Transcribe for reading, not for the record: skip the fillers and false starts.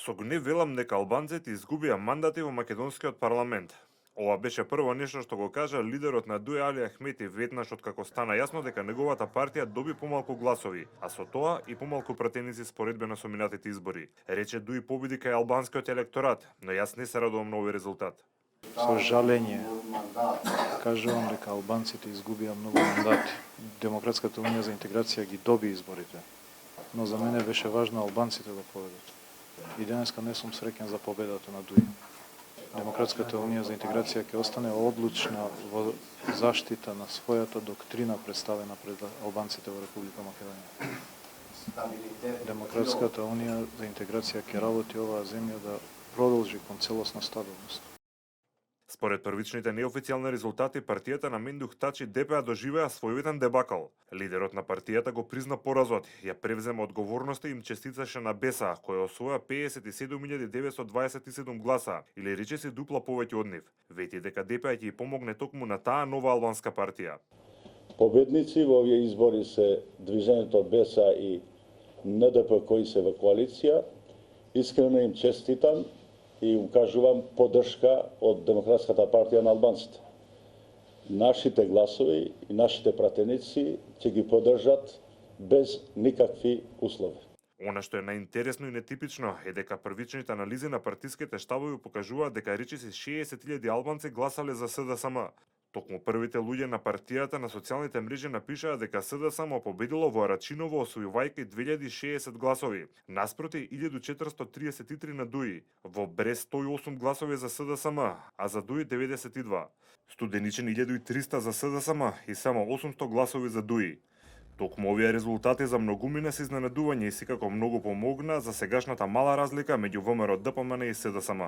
Со гнев велам дека албанците изгубија мандати во македонскиот парламент. Ова беше прво нешто што го кажа лидерот на Дуе Али Ахмети веднаш откако стана јасно дека неговата партија доби помалку гласови, а со тоа и помалку пратеници споредбено со минатите избори. Рече Дуи победи кај албанскиот електорат, но јас не се радувам на овој резултат. Со жалење кажувам дека албанците изгубија многу мандати. Демократската унија за интеграција ги доби изборите, но за мене беше важно албанците да победат. И денеска не сум среќен за победата на Дуи. Демократската унија за интеграција ќе остане одлучна во заштита на својата доктрина представена пред албанците во Република Македонија. Демократската унија за интеграција ќе работи оваа земја да продолжи кон целосна стабилност. Според првичните неофицијални резултати, партијата на Мендух Тачи ДПА доживеа својовитен дебакал. Лидерот на партијата го призна поразот, ја превзема одговорноста и им честиташе на БЕСА, која освоја 57.927 гласа, или речиси дупла повеќе од нив. Вети дека ДПА ќе ја помогне токму на таа нова албанска партија. Победници во овие избори се движењето БЕСА и НДП кои се во коалиција. Искрено им честитам и укажувам поддршка од Демократската партија на албанците. Нашите гласови и нашите пратеници ќе ги поддржат без никакви услови. Она што е најинтересно и нетипично е дека првичните анализи на партиските штабови покажуваат дека речиси 60.000 албанци гласале за СДСМ. Токму првите луѓе на партијата на социјалните мрежи напишаа дека СДСМ победило во Арачиново освојувајќи 2060 гласови, наспроти 1433 на Дуи, во Брест 108 гласови за СДСМ, а за Дуи 92. Студеничен 1300 за СДСМ и само 800 гласови за Дуи. Токму овие резултати за многумина се изненадување и секако многу помогна за сегашната мала разлика меѓу ВМРО ДПМН и СДСМ.